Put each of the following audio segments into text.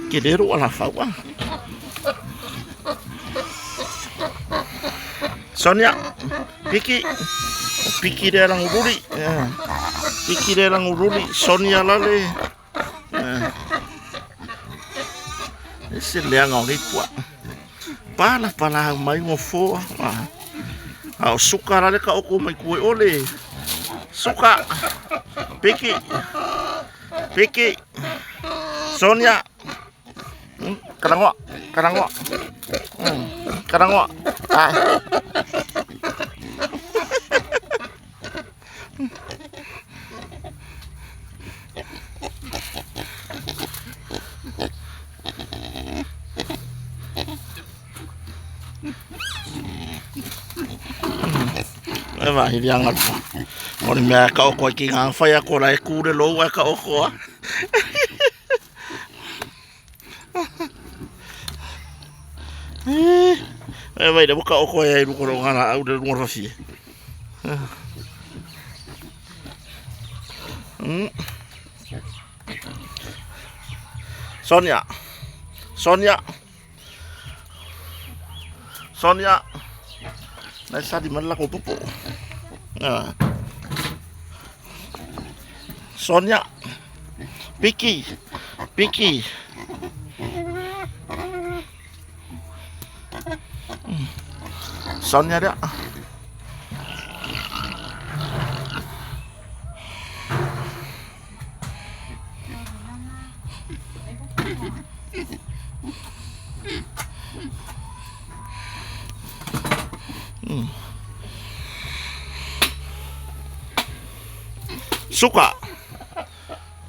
Kedero ala fawa. Sonia, Piki dia lang uruli. Piki dia lang uruli. Sonia lale. Ese leang ang ipwa. Pala may ngofo. Suka lale ka oko may kue ole. Suka. Piki. Sonia. Karangwa. Eva hilang apa? Orang mereka kau kingang faya kau lai kude lo mereka kau. Eva ida buka kau ya ibu kau ngana udah ngor rafi. Sonia. Nasa di mana ko pupo. Sonia. Piki. Sonia dia. Suka.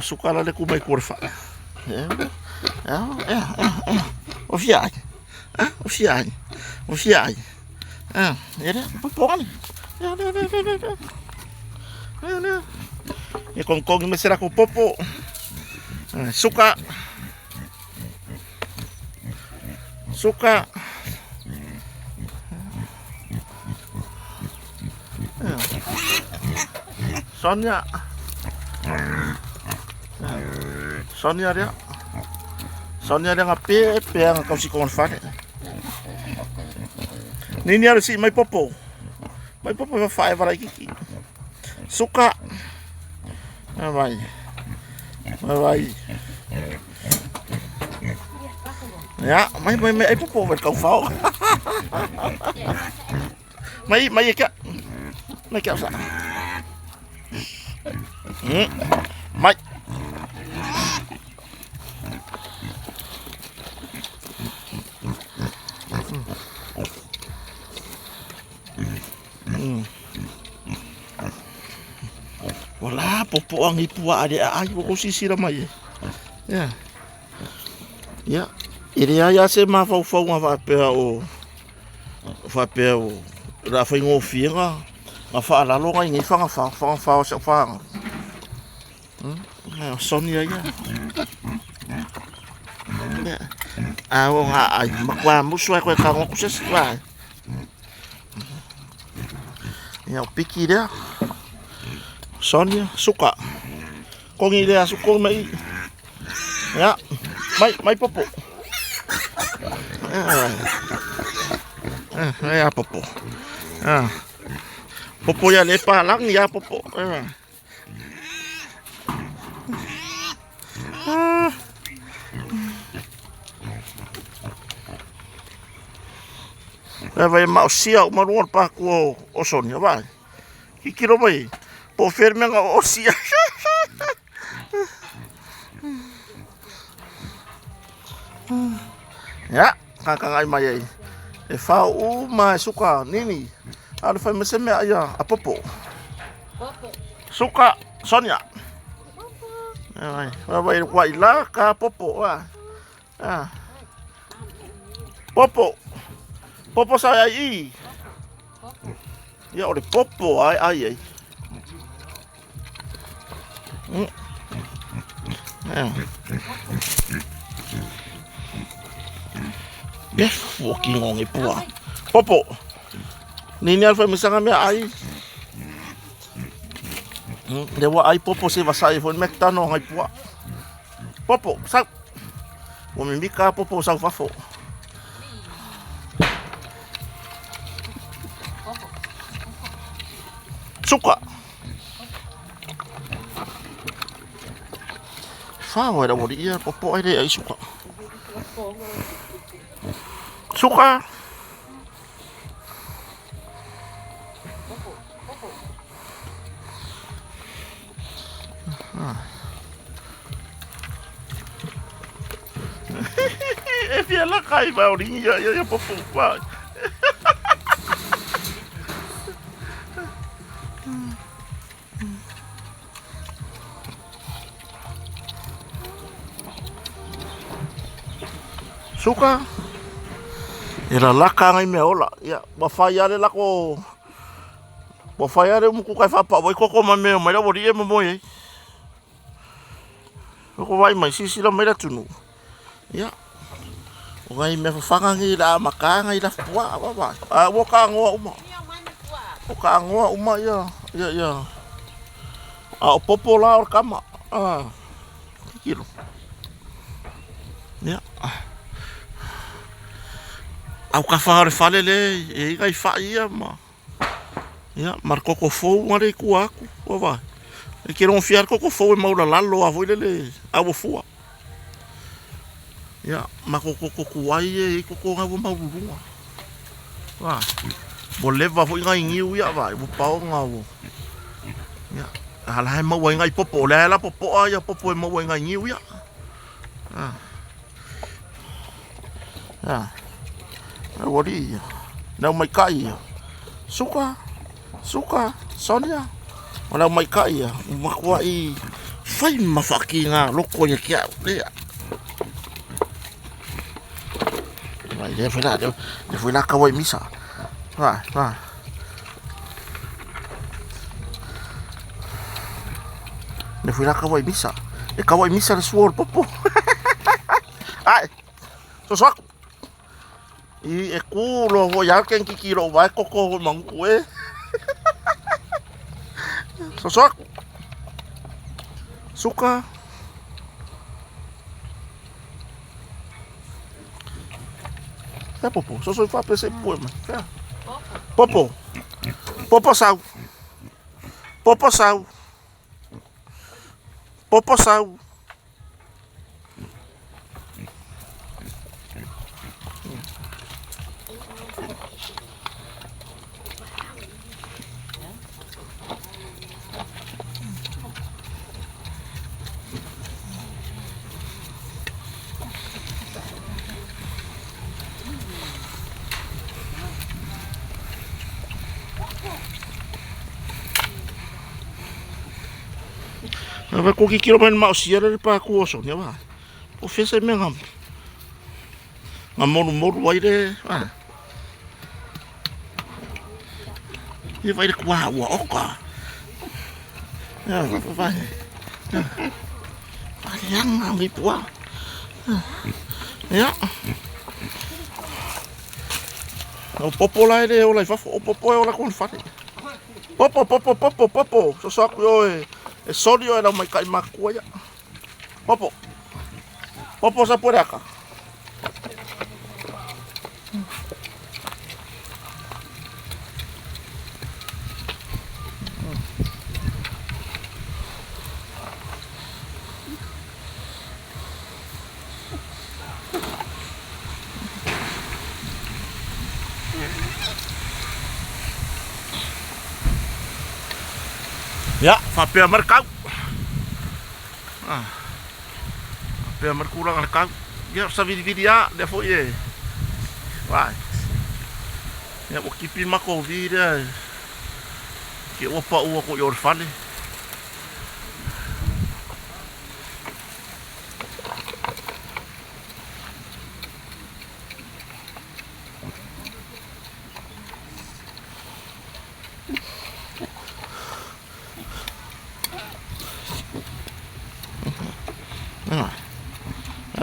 Suka lale ku may kurfa. Ofiai. Ya, popokan. Ya kongkong mesera ko popo. Suka. Sonia dia ngape yang kau si konfan. Nini harus si may popo ba five lagi. Suka. Bye. Ya, may popo ba kau fao. May ka sa. May wala popo ang ipua ade ay ko sisira mai. Ya. Iri ya se ma fa fa pe o ra fa ngofinga. Ma fa la lo ngai fa fa. Sonia ya. Awo nga ay makwa muswa ko ka ko seswa. Ya Piki dia. Sonia suka. Kong ile suka mai. Ya. Mai popo. Ya popo. Popo ya lepa lang ya popo. Vai mau sia maruar pa ko o Sonia vai. Kikiro vai. Po ferme nga o sia. Ya, kakang ay mai. E fa o mai suka nini. Ada fa meseme aya apopo. Suka Sonia. Vai lá ka popo Popo saya aí. Ya oleh popo ai. fucking ngongi pua. Popo. Nini alfa misanga me ai. Dewa ai popo se vasai fon mektano ngai pua. Popo, sa. O mimika popo sa fafo. Suka. Fao era bodi ia popo ai ai suka. Suka. E fia la kai ba ori ia popo ba. Suka. Era laka ngai me ola. Ya, ba fai ale lako. Ba fai ale muku kai fa pa boy koko ma me mai la bodi e mo moi. Ko vai mai sisi la mai la tunu. Ya. O ngai me fa fanga ngi la maka ngai la pua ba ba. A wo ka ngoa uma. O ka ngoa uma ya. Ya. A o popo la or kama. Kilo. Ya. Au ka whare whale le, e ngai wha ia ma. Ia, mar koko fou ngare ku aku, o vai. E ke rongo fiar koko fou e maura lalo a voile le, awo fua. Ia, ma koko kuai e koko ngau maururunga. Vai, bo leva fo ngai ngiu ia vai, bo pao ngau. Ia, hala he maua ngai popo, le la popo a ia popo e maua ngai ngiu ia. Ia. Wari, nau mai kai. Suka, Sonia. Wala mai kai, makwa I fai mafaki nga loko ya kia. Vai, dia foi lá kawai misa. Vai. Dia foi lá kawai misa. E kawai misa le suor popo. Ai. Sosok. I e kulo ho ya ken kikiro vai koko mangu e. Sosok. Suka. É popo, só fa pese poema. Popo. Popo sau. Vai ko kikiro men mau siara le pa ku oso ne va. O fese me ngam. Moru vai de. E vai de kwa wa oka. Vai. Vai yang ngi pua. Ya. O popo lai de o lai fa o popo o la kon fa. Popo. So saku yo e sodio era mai kai makua ya. Popo sa por acá. Ya, papel mercau. Papel mercurang mercau. Ya, sa vidia de foi. Vai. Ya, o kipi mako vida. Que opa o ko yor fale.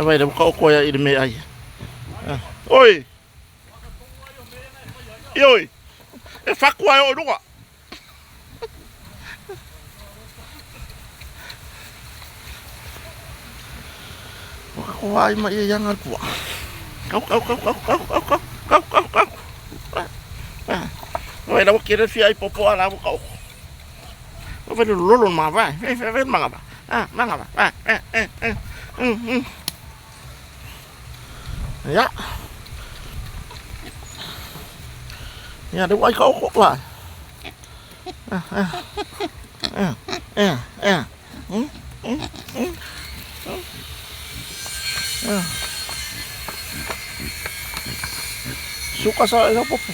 Vai, vou colocar ele meio aí. Oi! Ioi. E whakua e o runga. Whakua ai mai e ianga pua. Kau. Oi, la kira fia i popo ala kau. O vele lolo ma vai. Ve manga ba. Manga ba. Ya. Ya, de wai kau kok wa. Suka sa ina popo.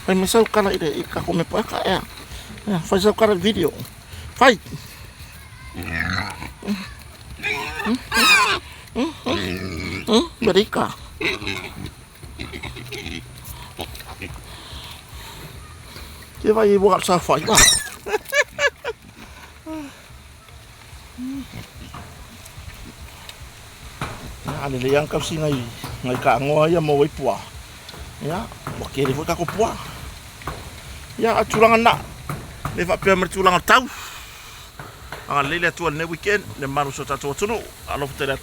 Fai mesau kala ide ika kome paka ya. Fai sau kala video. Fai. Berika. Dia vai buat sa fai lah. Ada yang kau sih ngai ka ngoa ya mau pua. Ya, wakil itu aku pua. Ya, curangan nak. Lepas pihak mercurangan tahu. Angan lele tuan ne weekend, ne manusia tak tahu tu. Alo tidak